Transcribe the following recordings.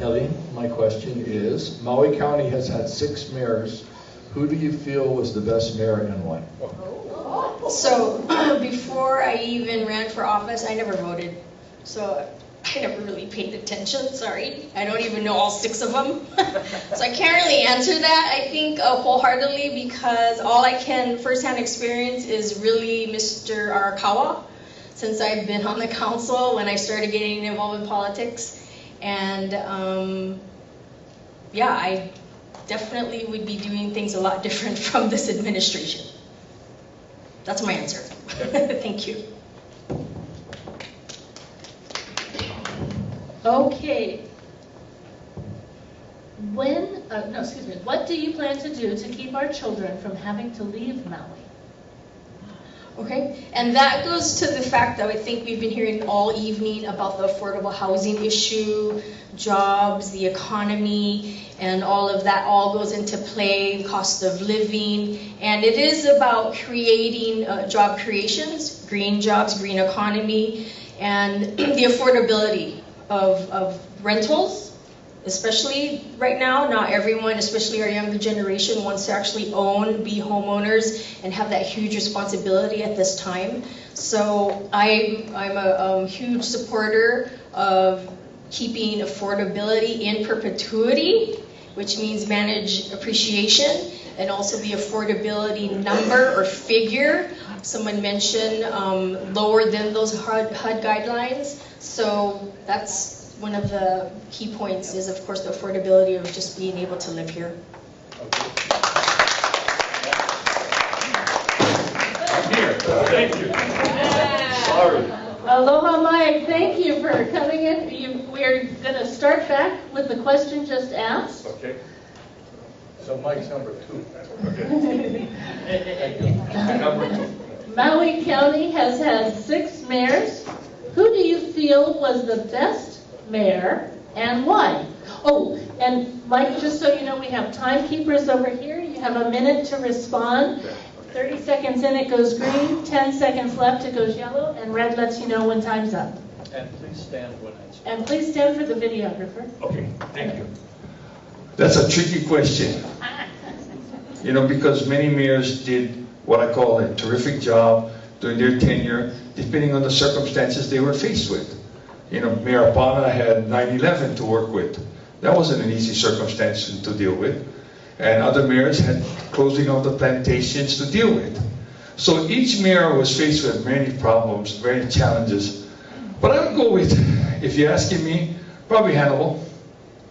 Ellie, my question is, Maui County has had 6 mayors. Who do you feel was the best mayor and why? So before I even ran for office, I never voted. So I never really paid attention, sorry. I don't even know all 6 of them. So I can't really answer that, I think, wholeheartedly, because all I can firsthand experience is really Mr. Arakawa, since I've been on the council when I started getting involved in politics. And yeah, I definitely would be doing things a lot different from this administration. That's my answer. Thank you. Okay. What do you plan to do to keep our children from having to leave Maui? Okay, and that goes to the fact that I think we've been hearing all evening about the affordable housing issue, jobs, the economy, and all of that all goes into play, cost of living, and it is about creating job creations, green jobs, green economy, and the affordability of rentals. Especially right now, not everyone, especially our younger generation, wants to actually own, be homeowners, and have that huge responsibility at this time. So I'm a huge supporter of keeping affordability in perpetuity, which means manage appreciation, and also the affordability number or figure. Someone mentioned lower than those HUD guidelines. So that's one of the key points is, of course, the affordability of just being able to live here. Here, thank you. Sorry. Aloha, Mike. Thank you for coming in. We're going to start back with the question just asked. Okay. So Mike's number 2. Okay. Thank you. Number 2. Maui County has had 6 mayors. Who do you feel was the best mayor and why? Oh, and Mike, just so you know, we have timekeepers over here. You have a minute to respond. 30 seconds in, it goes green. 10 seconds left, it goes yellow. And red lets you know when time's up. And please stand when I speak. And please stand for the videographer. Okay, thank you. That's a tricky question. You know, because many mayors did what I call a terrific job during their tenure, depending on the circumstances they were faced with. You know, Mayor Apana had 9/11 to work with. That wasn't an easy circumstance to deal with. And other mayors had closing of the plantations to deal with. So each mayor was faced with many problems, many challenges. But I would go with, if you're asking me, probably Hannibal.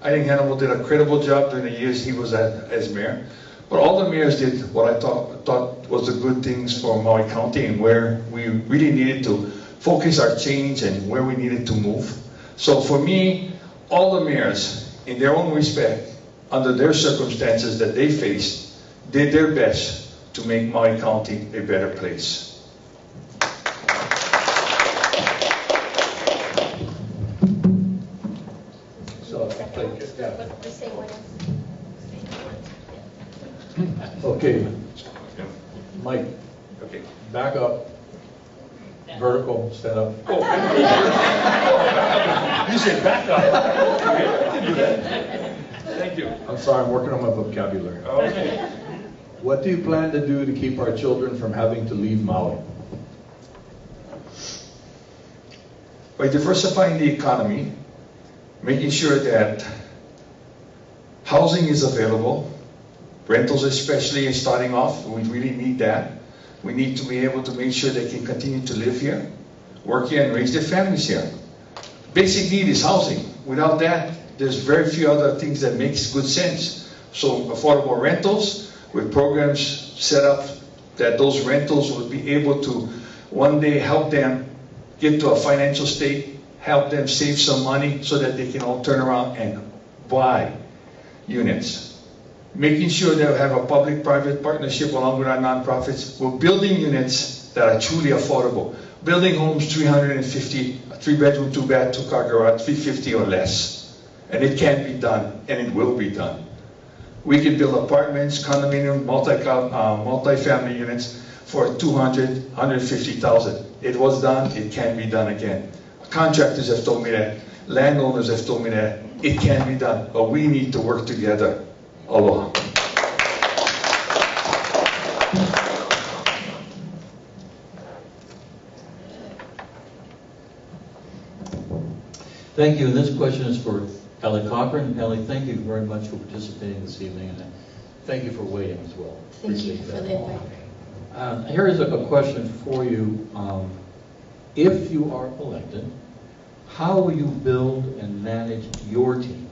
I think Hannibal did a credible job during the years he was as mayor. But all the mayors did what I thought was the good things for Maui County and where we really needed to focus our change and where we needed to move. So for me, all the mayors, in their own respect, under their circumstances that they faced, did their best to make Maui County a better place. So, okay, Mike, Okay. back up. Vertical, stand up. Oh, you said back up. Okay, I can do that. Thank you. I'm sorry, I'm working on my vocabulary. Okay. What do you plan to do to keep our children from having to leave Maui? By diversifying the economy, making sure that housing is available, rentals especially starting off, we really need that. We need to be able to make sure they can continue to live here, work here, and raise their families here. Basic need is housing. Without that, there's very few other things that makes good sense. So affordable rentals with programs set up that those rentals will be able to one day help them get to a financial state, help them save some money so that they can all turn around and buy units. Making sure that we have a public-private partnership along with our nonprofits. We're building units that are truly affordable. Building homes 350, 3-bedroom, 2-bath, 2-car garage, 350 or less. And it can be done, and it will be done. We can build apartments, condominium, multi-family units for 200, 150,000. It was done, it can be done again. Contractors have told me that landowners have told me that it can be done, but we need to work together. Aloha. Thank you. And this question is for Ellie Cochran. Ellie, thank you very much for participating this evening, and thank you for waiting as well. Thank you Appreciate for that. the invite. Here is a question for you. If you are elected, how will you build and manage your team?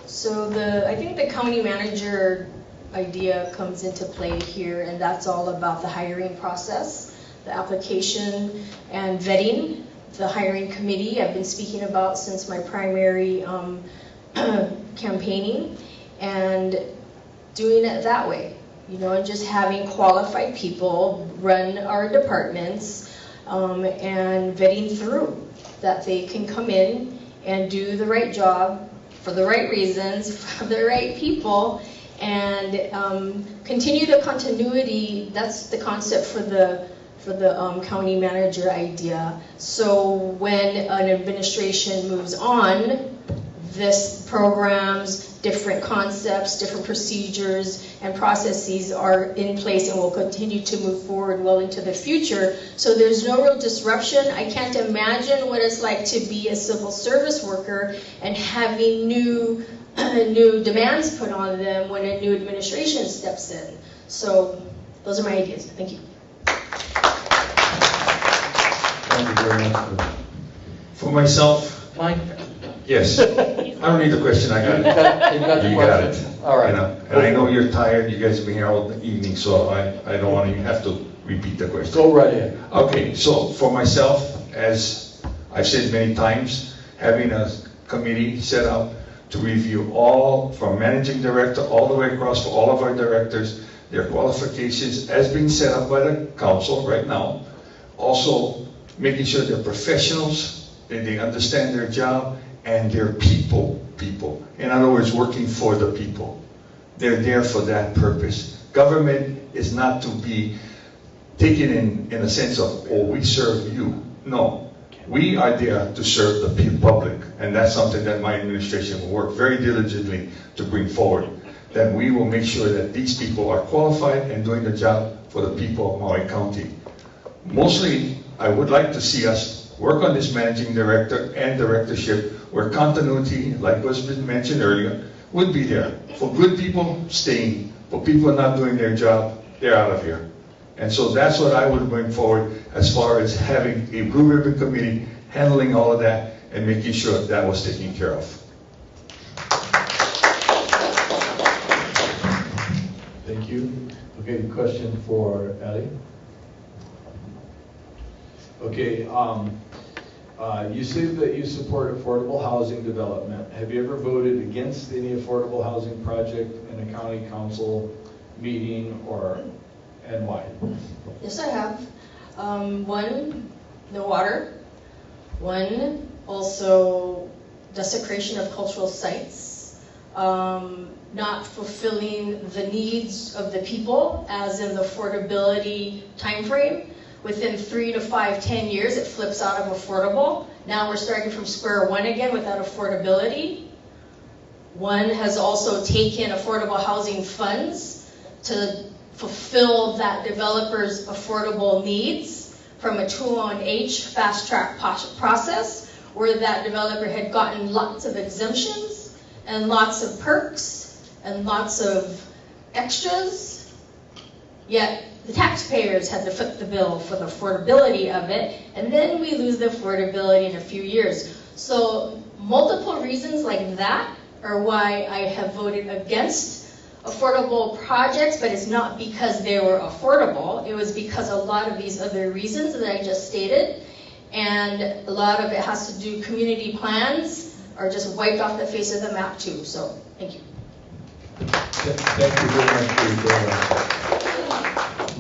So I think the county manager idea comes into play here, and that's all about the hiring process, the application and vetting, the hiring committee I've been speaking about since my primary campaigning, and doing it that way, you know, and just having qualified people run our departments, and vetting through that they can come in and do the right job for the right reasons, for the right people, and continue the continuity. That's the concept for the county manager idea. So when an administration moves on, this programs, different concepts, different procedures and processes are in place and will continue to move forward well into the future. So there's no real disruption. I can't imagine what it's like to be a civil service worker and having new demands put on them when a new administration steps in. So those are my ideas. Thank you. Thank you very much. For myself, Mike? yes. I don't need the question, I got it. You got the You got question? it. All right. You know, and I know you're tired, you guys have been here all the evening, so I don't want to have to repeat the question. Go right ahead. Okay, so for myself, as I've said many times, having a committee set up to review all, from managing director all the way across for all of our directors, their qualifications as being set up by the council right now. Also, making sure they're professionals, that they understand their job, and they're people. In other words, working for the people. They're there for that purpose. Government is not to be taken in a sense of, oh, we serve you. No, we are there to serve the public, and that's something that my administration will work very diligently to bring forward. That we will make sure that these people are qualified and doing the job for the people of Maui County. Mostly, I would like to see us work on this managing director and directorship where continuity, like was been mentioned earlier, would be there. For good people, staying. For people not doing their job, they're out of here. And so that's what I would bring forward as far as having a Blue Ribbon Committee handling all of that and making sure that was taken care of. Thank you. Okay, question for Ellie. Okay, you say that you support affordable housing development. Have you ever voted against any affordable housing project in a county council meeting, and why? Yes, I have. One, no water. One, also desecration of cultural sites. Not fulfilling the needs of the people, as in the affordability time frame. Within 3 to 5, 10 years, it flips out of affordable. Now we're starting from square one again without affordability. One has also taken affordable housing funds to fulfill that developer's affordable needs from a 201H fast track process, where that developer had gotten lots of exemptions and lots of perks and lots of extras, yet the taxpayers had to foot the bill for the affordability of it, and then we lose the affordability in a few years. So multiple reasons like that are why I have voted against affordable projects, but it's not because they were affordable. It was because a lot of these other reasons that I just stated, and a lot of it has to do community plans are just wiped off the face of the map too. So thank you. Thank you very much for your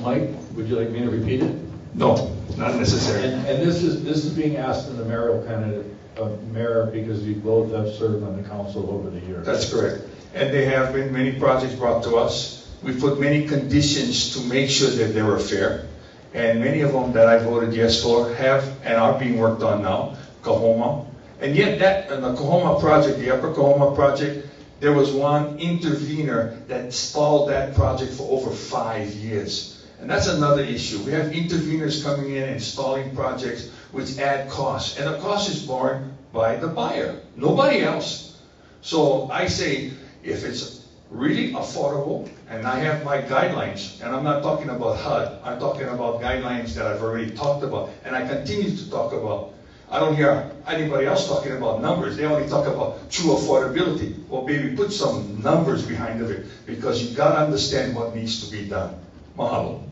Mike, would you like me to repeat it? No, not necessary. And this is being asked in the mayoral candidate of mayor because you both have served on the council over the years. That's correct. And there have been many projects brought to us. We put many conditions to make sure that they were fair. And many of them that I voted yes for have and are being worked on now. Kahoma And yet that, in the Coahoma project, the Upper Coahoma project, there was one intervener that stalled that project for over 5 years. And that's another issue. We have interveners coming in and stalling projects which add costs. And the cost is borne by the buyer, nobody else. So I say, if it's really affordable, and I have my guidelines, and I'm not talking about HUD, I'm talking about guidelines that I've already talked about, and I continue to talk about. I don't hear anybody else talking about numbers. They only talk about true affordability. Well, baby, put some numbers behind it, because you've got to understand what needs to be done. Mahalo.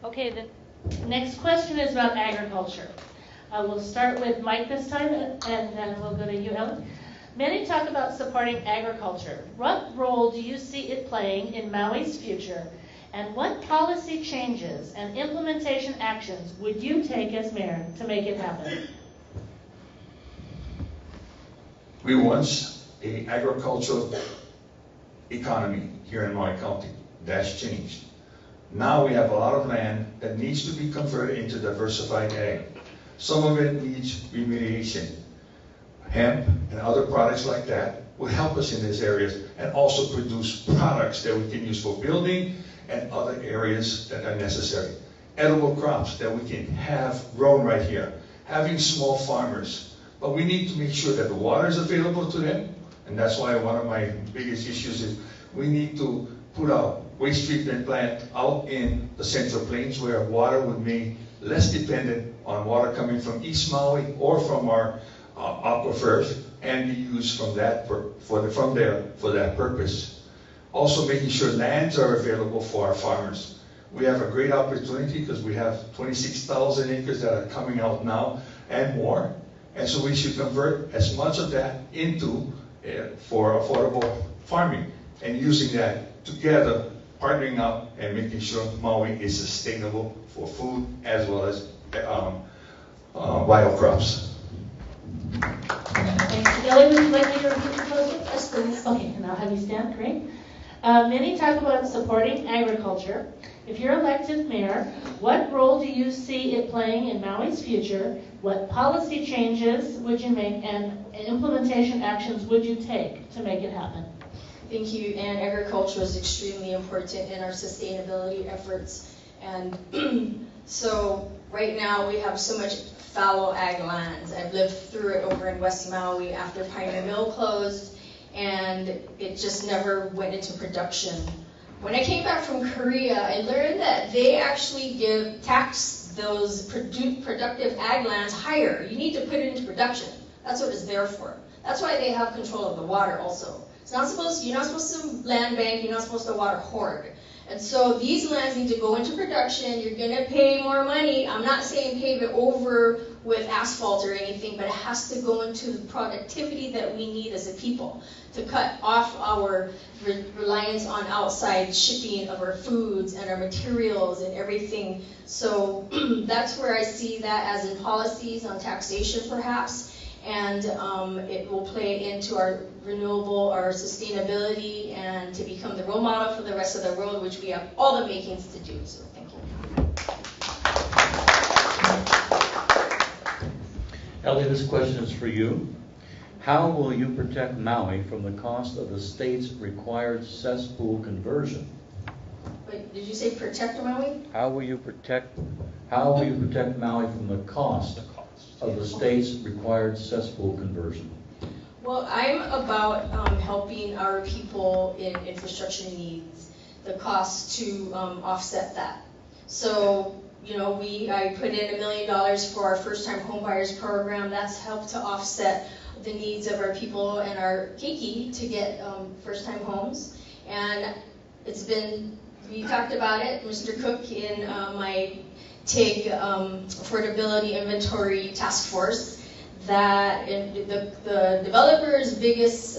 Okay, the next question is about agriculture. We'll start with Mike this time, and then we'll go to you, Ellen. Many talk about supporting agriculture. What role do you see it playing in Maui's future, and what policy changes and implementation actions would you take as mayor to make it happen? We want an agricultural economy here in Maui County. That's changed. Now we have a lot of land that needs to be converted into diversified ag. Some of it needs remediation. Hemp and other products like that will help us in these areas and also produce products that we can use for building and other areas that are necessary. Edible crops that we can have grown right here. Having small farmers. But we need to make sure that the water is available to them. And that's why one of my biggest issues is we need to put a waste treatment plant out in the Central Plains where water would be less dependent on water coming from East Maui or from our aquifers, and be used from that from there for that purpose. Also making sure lands are available for our farmers. We have a great opportunity because we have 26,000 acres that are coming out now and more, and so we should convert as much of that into for affordable farming and using that together, partnering up and making sure Maui is sustainable for food as well as vital crops. Thanks. Ellie, would you like me to repeat the proposal? Yes, please. Okay, and I'll have you stand. Great. Many talk about supporting agriculture. If you're elected mayor, what role do you see it playing in Maui's future? What policy changes would you make, and implementation actions would you take to make it happen? Thank you. And agriculture is extremely important in our sustainability efforts. And so right now we have so much fallow ag lands. I've lived through it over in West Maui after Pioneer Mill closed, and it just never went into production. When I came back from Korea, I learned that they actually tax those productive ag lands higher. You need to put it into production. That's what it's there for. That's why they have control of the water also. You're not supposed to land bank, you're not supposed to water hoard. And so these lands need to go into production. You're going to pay more money. I'm not saying pave it over with asphalt or anything, but it has to go into the productivity that we need as a people to cut off our reliance on outside shipping of our foods and our materials and everything. So that's where I see that as in policies on taxation perhaps. And it will play into our renewable, our sustainability, and to become the role model for the rest of the world, which we have all the makings to do. So thank you. Ellie, this question is for you. How will you protect Maui from the cost of the state's required cesspool conversion? Wait, did you say protect Maui? How will you protect Maui from the cost of the state's required cesspool conversion? Well, I'm about helping our people in infrastructure needs, the cost to offset that. So, I put in $1 million for our first-time homebuyers program. That's helped to offset the needs of our people and our keiki to get first-time homes. And we talked about it, Mr. Cook, in my TIG affordability inventory task force, that the developer's biggest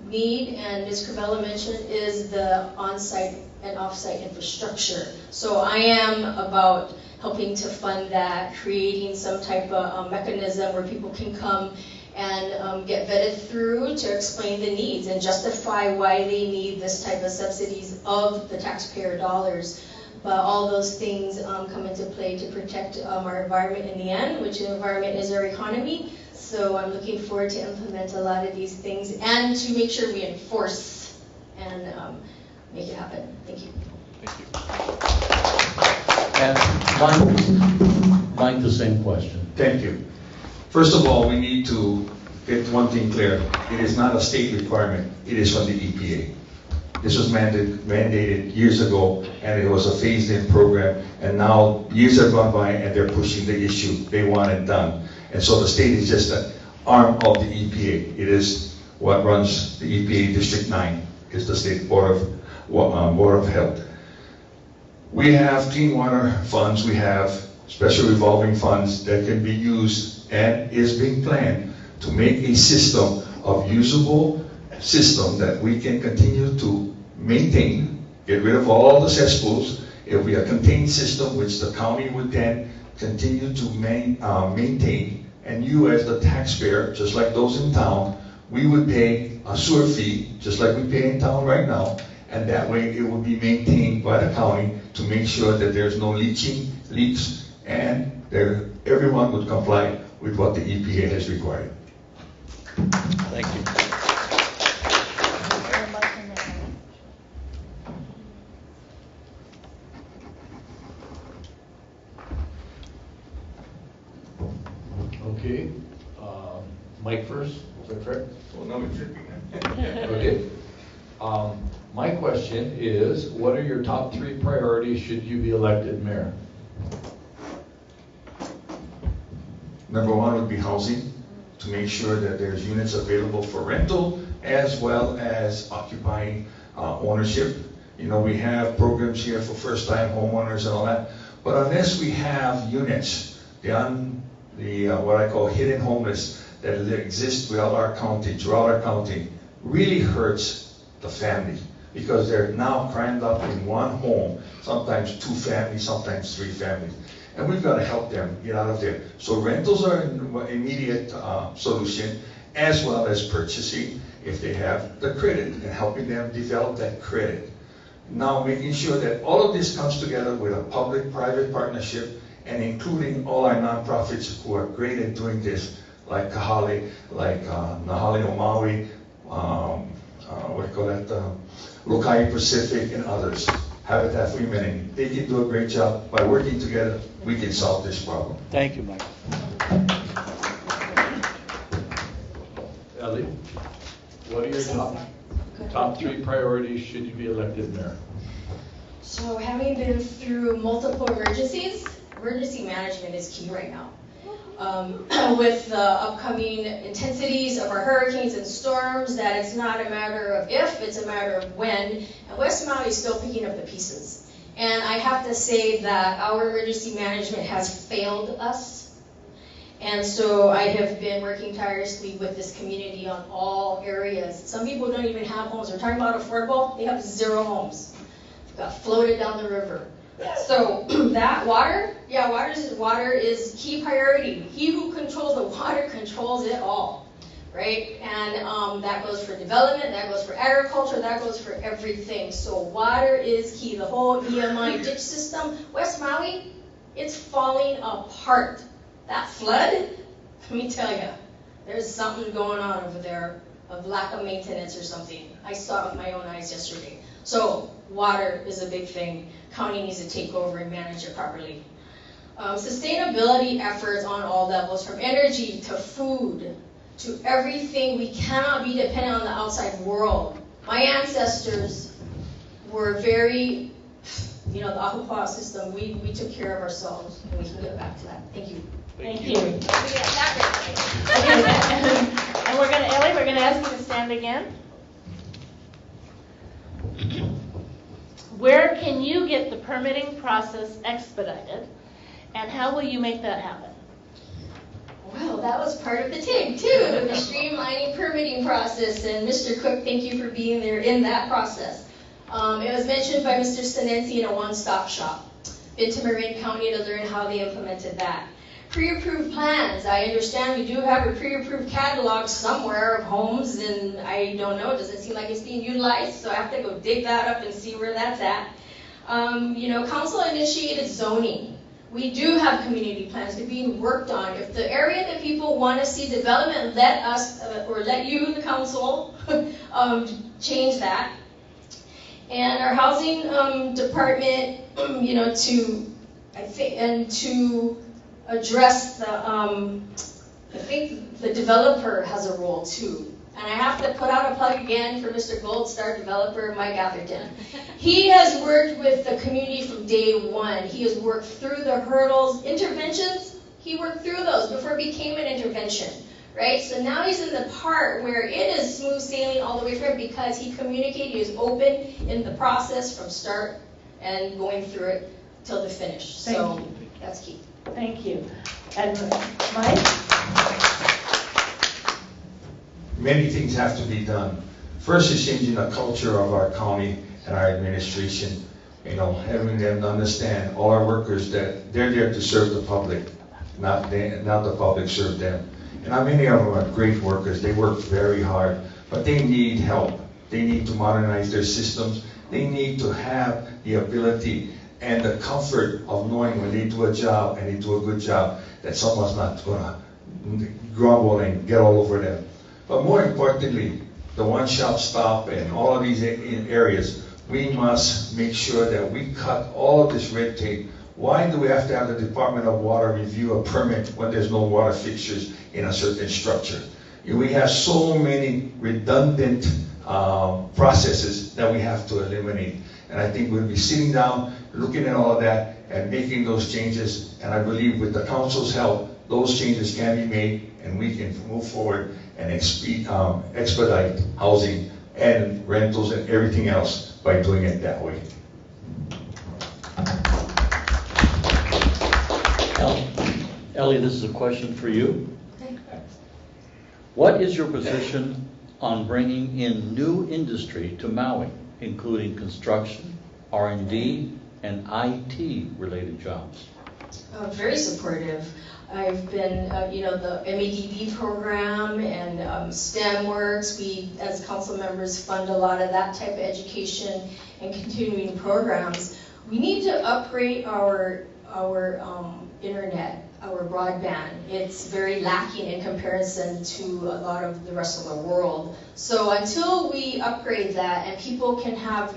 need, and Ms. Carmela mentioned, is the on-site and off-site infrastructure. So I am about helping to fund that, creating some type of mechanism where people can come and get vetted through to explain the needs and justify why they need this type of subsidies of the taxpayer dollars. But all those things come into play to protect our environment in the end, which the environment is our economy. So I'm looking forward to implement a lot of these things and to make sure we enforce and make it happen. Thank you. Thank you. And Mike, the same question. Thank you. First of all, we need to get one thing clear. It is not a state requirement. It is from the EPA. This was mandated years ago, and it was a phased-in program, and now years have gone by, and they're pushing the issue. They want it done. And so the state is just an arm of the EPA. It is what runs the EPA District 9, is the State Board of Health. We have clean water funds. We have special revolving funds that can be used and is being planned to make a system of usable system that we can continue to maintain, get rid of all the cesspools. It will be a contained system which the county would then continue to maintain, and you as the taxpayer, just like those in town, we would pay a sewer fee, just like we pay in town right now, and that way it would be maintained by the county to make sure that there's no leaks, and everyone would comply with what the EPA has required. Thank you. Okay, Mike first, is that correct? Well, no, it should be. Okay. My question is, what are your top 3 priorities should you be elected mayor? Number 1 would be housing, to make sure that there's units available for rental as well as occupying ownership. You know, we have programs here for first-time homeowners and all that, but unless we have units, what I call hidden homeless that exist throughout our county, really hurts the family, because they're now crammed up in one home, sometimes 2 families, sometimes 3 families. And we've got to help them get out of there. So rentals are an immediate solution, as well as purchasing if they have the credit, and helping them develop that credit. Now making sure that all of this comes together with a public-private partnership, and including all our nonprofits who are great at doing this, like Kahale, like Nahale Omawi, Lokai Pacific, and others. Habitat for Humanity. They can do a great job. By working together, we can solve this problem. Thank you, Mike. Ellie, what are your top 3 priorities should you be elected mayor? So having been through multiple emergencies, emergency management is key right now. With the upcoming intensities of our hurricanes and storms, that it's not a matter of if, it's a matter of when. And West Maui is still picking up the pieces. And I have to say that our emergency management has failed us. And so I have been working tirelessly with this community on all areas. Some people don't even have homes. We're talking about affordable, they have 0 homes. Got floated down the river. So that water is key priority. He who controls the water controls it all, right? And that goes for development, that goes for agriculture, that goes for everything. So water is key. The whole EMI ditch system, West Maui, it's falling apart. That flood, let me tell you, there's something going on over there of lack of maintenance or something. I saw it with my own eyes yesterday. So water is a big thing. County needs to take over and manage it properly. Sustainability efforts on all levels, from energy to food to everything. We cannot be dependent on the outside world. My ancestors were very, the Ahupua'a system, we took care of ourselves, and we can get back to that. Thank you. Thank you. And Ellie, we're going to ask you to stand again. Where can you get the permitting process expedited, and how will you make that happen? Well, that was part of the TIG too, the streamlining permitting process, and Mr. Cook, thank you for being there in that process. It was mentioned by Mr. Sinensi in a one-stop shop. Been to Marin County to learn how they implemented that. pre-approved plans. I understand we do have a pre-approved catalog somewhere of homes, and I don't know, it doesn't seem like it's being utilized, so I have to go dig that up and see where that's at. Council initiated zoning. We do have community plans. They're being worked on. If the area that people want to see development, let us, or let you, the council, change that. And our housing department, to address the, I think the developer has a role too. And I have to put out a plug again for Mr. Gold Star developer, Mike Atherton. He has worked with the community from day one. He has worked through the hurdles, interventions, he worked through those before it became an intervention, right? So now he's in the part where it is smooth sailing all the way through because he communicated, he was open in the process from start and going through it till the finish. So that's key. Thank you. And Mike? Many things have to be done. First is changing the culture of our county and our administration. Having them understand, all our workers, that they're there to serve the public, not the public serve them. And many of them are great workers. They work very hard, but they need help. They need to modernize their systems. They need to have the ability and the comfort of knowing when they do a job and they do a good job that someone's not going to grumble and get all over them. But more importantly, the one-shop stop and all of these areas, we must make sure that we cut all of this red tape. Why do we have to have the Department of Water review a permit when there's no water fixtures in a certain structure? We have so many redundant processes that we have to eliminate. And I think we'll be sitting down, looking at all of that, and making those changes. And I believe with the council's help, those changes can be made, and we can move forward and expedite housing and rentals and everything else by doing it that way. Ellie, this is a question for you. Okay. What is your position on bringing in new industry to Maui, including construction, R&D, and IT-related jobs? Very supportive. I've been, the MEDB program and STEM Works. We, as council members, fund a lot of that type of education and continuing programs. We need to upgrade our internet, our broadband. It's very lacking in comparison to a lot of the rest of the world. So until we upgrade that and people can have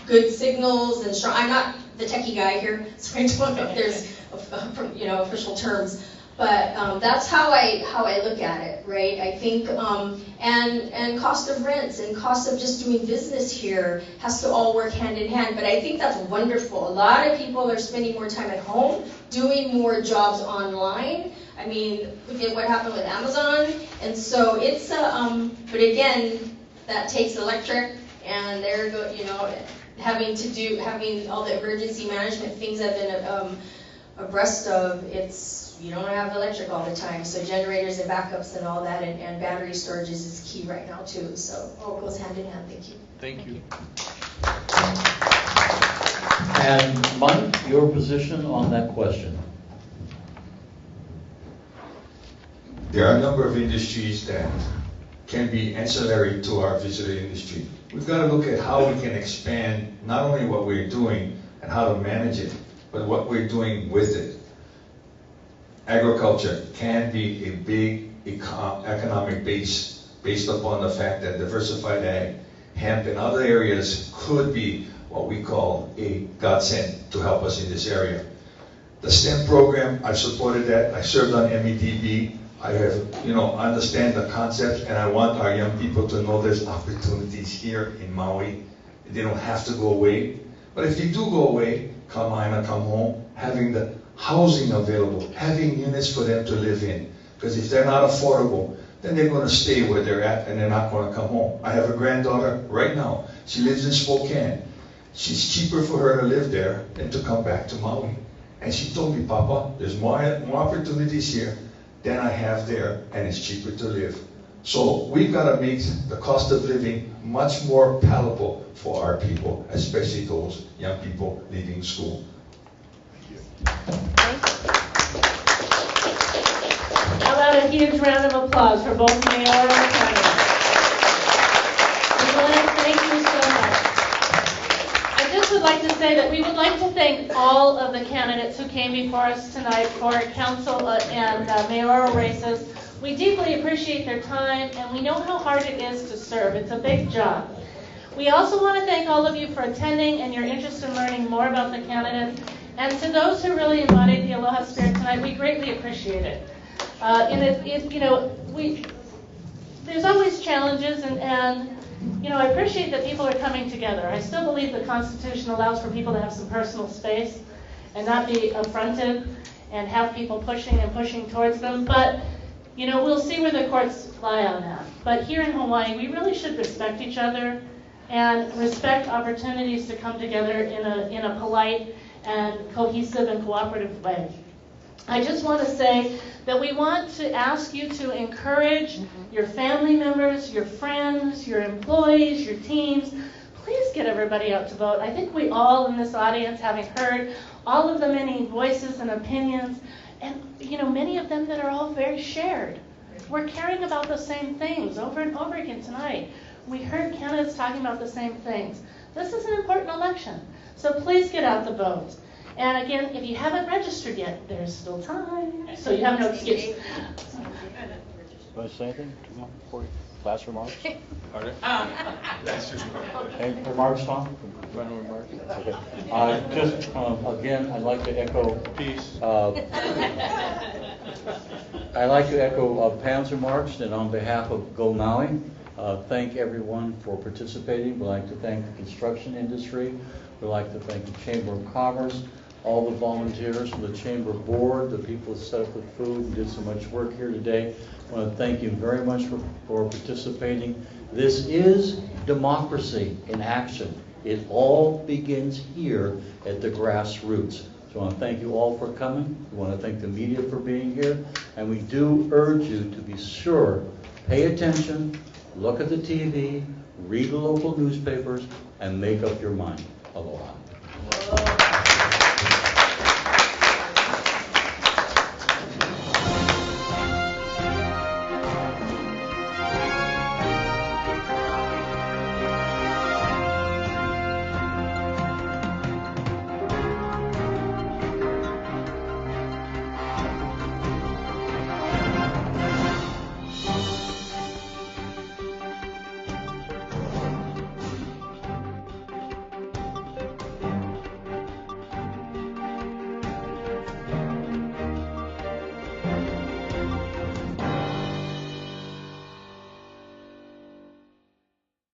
good signals and strong, I'm not the techie guy here, so I don't know if there's official terms. But that's how I look at it, right? I think, and cost of rents and cost of just doing business here has to all work hand in hand. But I think that's wonderful. A lot of people are spending more time at home, doing more jobs online. I mean, look at what happened with Amazon. And so it's, but again, that takes electric, and they're, having all the emergency management things I've been abreast of. You don't have electric all the time, so generators and backups and all that, and battery storages is key right now too. So all goes hand in hand. Thank you. Thank you. And Mike, your position on that question? There are a number of industries that can be ancillary to our visitor industry. We've got to look at how we can expand not only what we're doing and how to manage it, but what we're doing with it. Agriculture can be a big economic base based upon the fact that diversified ag, hemp, and other areas could be what we call a godsend to help us in this area. The STEM program, I've supported that. I served on MEDB. I have, understand the concepts, and I want our young people to know there's opportunities here in Maui. They don't have to go away. But if they do go away, come home, having the housing available, having units for them to live in. Because if they're not affordable, then they're going to stay where they're at and they're not going to come home. I have a granddaughter right now. She lives in Spokane. It's cheaper for her to live there than to come back to Maui. And she told me, Papa, there's more opportunities here than I have there, and it's cheaper to live. So we've got to make the cost of living much more palatable for our people, especially those young people leaving school. huge round of applause for both mayoral candidates. We want to thank you so much. I just would like to say that we would like to thank all of the candidates who came before us tonight for council and mayoral races. We deeply appreciate their time, and we know how hard it is to serve. It's a big job. We also want to thank all of you for attending and your interest in learning more about the candidates. And to those who really embodied the Aloha spirit tonight, we greatly appreciate it. There's always challenges, and I appreciate that people are coming together. I still believe the Constitution allows for people to have some personal space and not be affronted and have people pushing towards them. But we'll see where the courts lie on that. But here in Hawaii, we really should respect each other and respect opportunities to come together in a polite and cohesive and cooperative way. I just want to say that we want to ask you to encourage your family members, your friends, your employees, your teams. Please get everybody out to vote. I think we all in this audience, having heard all of the many voices and opinions, and many of them that are all very shared. We're caring about the same things over and over again tonight. We heard candidates talking about the same things. This is an important election, so please get out the vote. And again, if you haven't registered yet, there's still time, so you have no excuse. You want to say anything before last remarks? Any remarks, Tom? Final remarks? Okay. Again, I'd like to echo peace. I'd like to echo Pam's remarks, and on behalf of Go Maui, thank everyone for participating. We'd like to thank the construction industry. We'd like to thank the Chamber of Commerce, all the volunteers from the Chamber Board, the people that set up the food and did so much work here today. I want to thank you very much for participating. This is democracy in action. It all begins here at the grassroots. So I want to thank you all for coming. We want to thank the media for being here. And we do urge you to be sure, pay attention, look at the TV, read the local newspapers, and make up your mind. Aloha.